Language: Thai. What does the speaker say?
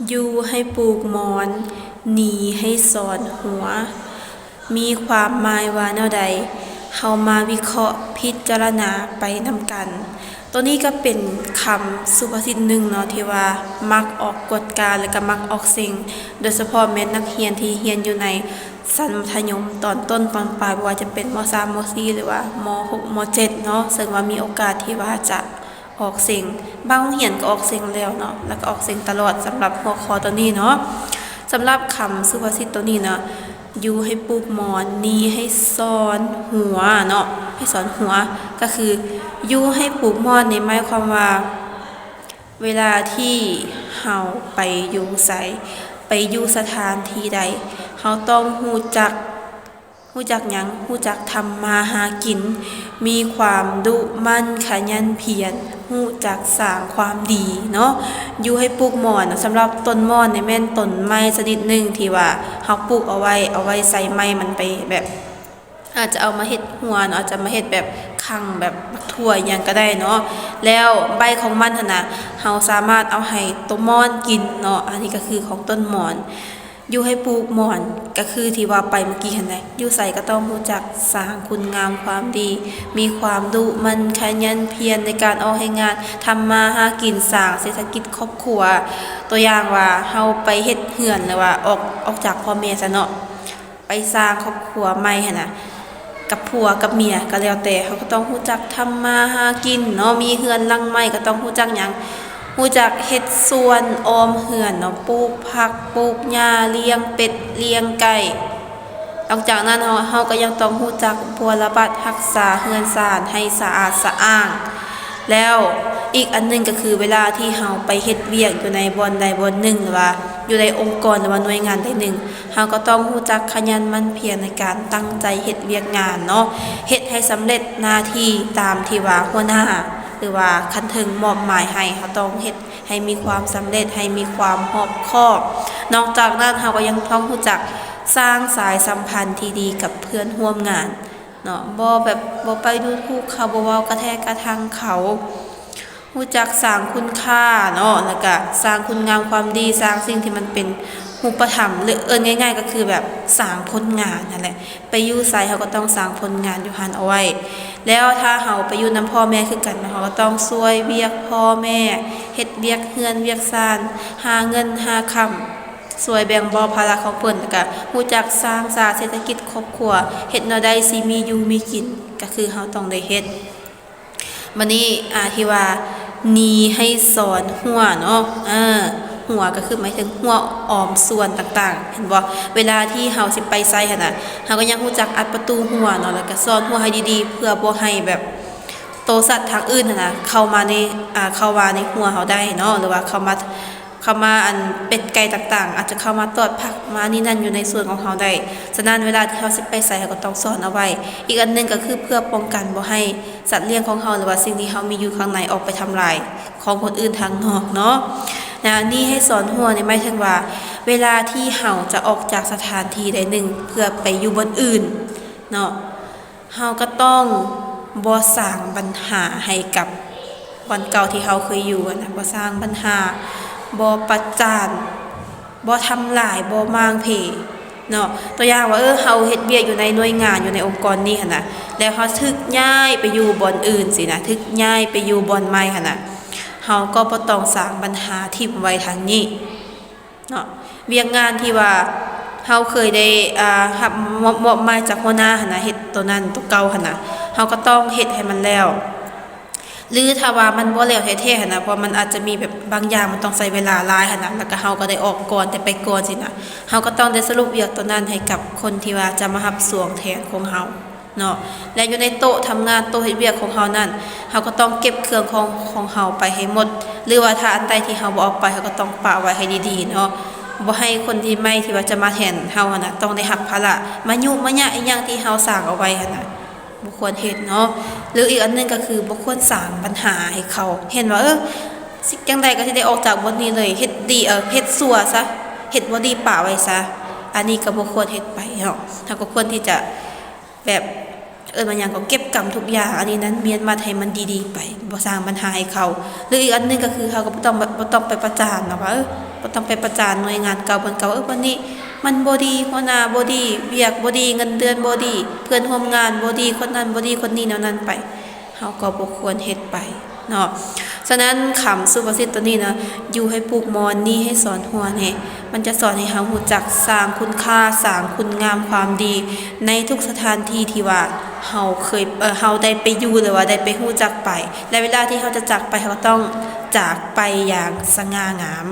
อยู่ให้ปลูกหมอนหนีให้สอนหัวมีความหมายว่าแนวใดเฮามาวิเคราะห์พิจารณาไปนำกันตัวนี้ก็เป็นคำสุภาษิตหนึ่งเนาะที่ว่ามักออกกฎการและก็มักออกสิ่งโดยเฉพาะแม่นักเรียนที่เรียนอยู่ในชั้นมัธยมตอนต้นตอนปลายบ่ว่าจะเป็นม.3 ม.4 หรือว่าม .6 ม .7 เนาะซึ่งว่ามีโอกาสที่ว่าจะออกเสียงบางโรงเรียนก็ออกเสียงแล้วเนาะแล้วก็ออกเสียงตลอดสำหรับหัวข้อตัวนี้เนาะสำหรับคำสุภาษิตตัวนี้เนาะอยู่ให้ปลูกหมอนนีให้สอนหัวเนาะให้สอนหัวก็คืออยู่ให้ปลูกหมอนในหมายความว่าเวลาที่เฮาไปอยู่ไสไปอยู่สถานที่ใดเฮาต้องรู้จักหยังรู้จักทำมาหากินมีความดุมั่นขยันเพียรรู้จักสร้างความดีเนาะอยู่ให้ปลูกหมอนสำหรับต้นหมอนนี่แม่นต้นไม้ชนิดหนึ่งที่ว่าเฮาปลูกเอาไว้ใส่ไม้มันไปแบบอาจจะเอามาเฮ็ดหัวเนาะอาจจะมาเฮ็ดแบบคั่งแบบถั่วหยังก็ได้เนาะแล้วใบของมันหั่นน่ะเฮาสามารถเอาให้ต้นหมอนกินเนาะอันนี้ก็คือของต้นหมอนอยู่ให้ปลูกหมอนก็คือที่ว่าไปเมื่อกี้เห็นไหมอยู่ใส่ก็ต้องรู้จักสร้างคุณงามความดีมีความดุมันขยันเพียรในการออกให้งานทำมาหากินสร้างเศรษฐกิจครอบครัวตัวอย่างว่าเฮาไปเฮ็ดเฮือนหรือว่าออกจากพ่อแม่ซะเนาะไปสร้างครอบครัวใหม่หั่นน่ะกับผัวกับเมียก็แล้วแต่เขาก็ต้องรู้จักทำมาหากินเนาะมีเฮือนหลังใหม่ก็ต้องรู้จักหยังรู้จักเฮ็ดสวนออมเฮือนเนาะปลูกผักปลูกหญ้าเลี้ยงเป็ดเลี้ยงไก่นอกจากนั้นเฮาก็ยังต้องรู้จักบัวระบัดรักษาเฮือนซ่านให้สะอาดสะอ้างแล้วอีกอันนึงก็คือเวลาที่เฮาไปเฮ็ดเวียกอยู่ในบ่อนใดบ่อนหนึ่งหรือว่าอยู่ในองค์กรหรือว่าหน่วยงานใดหนึ่งเฮาก็ต้องรู้จักขยันหมั่นเพียรในการตั้งใจเฮ็ดเวียกงานเนาะเฮ็ดให้สำเร็จหน้าที่ตามที่ว่าหัวหน้าหรือว่าคันถึงมอบหมายให้เขาต้องเฮ็ดให้มีความสำเร็จให้มีความรอบคอบนอกจากนั้นเฮาก็ยังต้องรู้จักสร้างสายสัมพันธ์ที่ดีกับเพื่อนร่วมงานเนาะบ่ไปดูถูกเขาบ่เว้ากระแทกกระทั่งเขารู้จักสร้างคุณค่าเนาะแล้วก็สร้างคุณงามความดีสร้างสิ่งที่มันเป็นรูปธรรมหรือง่ายๆก็คือแบบสร้างผลงานนั่นแหละไปอยู่ไสเฮาก็ต้องสร้างผลงานอยู่หั่นเอาไว้แล้วถ้าเฮาไปอยู่นำพ่อแม่คือกันเฮาก็ต้องช่วยเวียกพ่อแม่เฮ็ดเวียกเรือนเวียกซ่านหาเงินหาค่ำช่วยแบ่งเบาภาระของเพิ่นแล้วก็รู้จักสร้างสรรค์เศรษฐกิจครอบครัวเฮ็ดแนวใดสิมีอยู่มีกินก็คือเฮาต้องได้เฮ็ดบัดนี้ที่ว่านีให้สอนหัวเนาะหัวก็คือหมายถึงหัวออมส่วนต่างๆเห็นบ่เวลาที่เฮาสิไปไสหั่นน่ะเฮาก็ยังรู้จักอัดประตูหัวเนาะแล้วก็ซ่อนหัวให้ดีๆเพื่อบ่ให้แบบโตสัตว์ทางอื่นหั่นน่ะเข้ามาในหัวเฮาได้เนาะหรือว่าเข้ามาอันเป็ดไก่ต่างๆอาจจะเข้ามาตอดผักมานี่นั่นอยู่ในส่วนของเฮาได้ฉะนั้นเวลาที่เฮาสิไปไสเฮาก็ต้องซ่อนเอาไว้อีกอันนึงก็คือเพื่อป้องกันบ่ให้สัตว์เลี้ยงของเฮาหรือว่าสิ่งที่เฮามีอยู่ข้างในออกไปทำลายของคนอื่นทางนอกเนาะนี่ให้สอนหัวนี่หมายถึงว่าเวลาที่เฮาจะออกจากสถานที่ใดหนึ่งเพื่อไปอยู่บนอื่นเนาะเฮาก็ต้องบ่สร้างปัญหาให้กับบ่อนเก่าที่เฮาเคยอยู่นะบ่สร้างปัญหาบ่ประจานบ่ทำลายบ่มางเพเนาะตัวอย่างว่าเฮาเฮ็ดเวียกอยู่ในหน่วยงานอยู่ในองค์กรนี้หั่นน่ะแล้วเฮาถูกย้ายไปอยู่บ่อนอื่นสินะถูกย้ายไปอยู่บ่อนใหม่หั่นน่ะเฮาก็บ่ต้องสร้างปัญหาทิ่มไว้ทางนี้เนาะเวียกงานที่ว่าเฮาเคยได้รับมอบหมายจากหัวหน้าหั่นน่ะเฮ็ดตัวนั้นตัวเก่าหั่นน่ะเฮาก็ต้องเฮ็ดให้มันแล้วหรือถ้าว่ามันบ่แล้วแท้ๆหั่นน่ะเพราะมันอาจจะมีแบบบางอย่างมันต้องใช้เวลาหลายหั่นน่ะแล้วก็เฮาก็ได้ออกก่อนแต่ไปก่อนสินะเฮาก็ต้องได้สรุปเวียกตัวนั้นให้กับคนที่ว่าจะมารับสวงแทนของเฮาเนาะและอยู่ในโต๊ะทำงานโต๊ะเฮ็ดเวียกของเฮานั่นเฮาก็ต้องเก็บเครื่องของเฮาไปให้หมดหรือว่าถ้าอันใดที่เฮาบ่เอาไปเฮาก็ต้องปะไว้ให้ดีๆเนาะบ่ให้คนที่ใหม่ที่ว่าจะมาแทนเฮาหั่นน่ะต้องได้รับภาระมายุ่งมายะอีหยังที่เฮาสร้างเอาไว้หั่นน่ะบ่ควรเฮ็ดเนาะหรืออีกอันนึงก็คือบ่ควรสร้างปัญหาให้เขาเห็นว่าสิจังใดก็สิได้ออกจากบ่อนนี้เลยเฮ็ดดีเฮ็ดซั่วซะเฮ็ดบ่ดีป่าไว้ซะอันนี้ก็บ่ควรเฮ็ดไปเนาะถ้าก็ควรที่จะแบบ มันหยังก็เก็บกรรมทุกอย่างอันนี้นั้นเมียนมาให้มันดีๆไปบ่สร้างปัญหาให้เขาหรืออีกอันหนึงก็คือเขาก็บ่ต้องไปประจานเนาะว่าบ่ต้องไปประจานหน่วยงานเก่าเพิ่นเก่าวันนี้มันบ่ดีหัวหน้าบ่ดีเวียกบ่ดีเงินเดือนบ่ดีเพื่อนร่วมงานบ่ดีคนนั้นบ่ดีคนนี้แนวนั้นไปเฮาก็บ่ควรเฮ็ดไปเนาะฉะนั้นคำสุภาษิตตัวนี้นะอยู่ให้ปลูกมอนนี่ให้สอนหัวเนี่ยมันจะสอนให้เฮารู้จักสร้างคุณค่าสร้างคุณงามความดีในทุกสถานที่ที่ว่าเฮาเคยเฮาได้ไปอยู่หรือว่าได้ไปรู้จักไปและเวลาที่เฮาจะจากไปเฮาต้องจากไปอย่างสง่างาม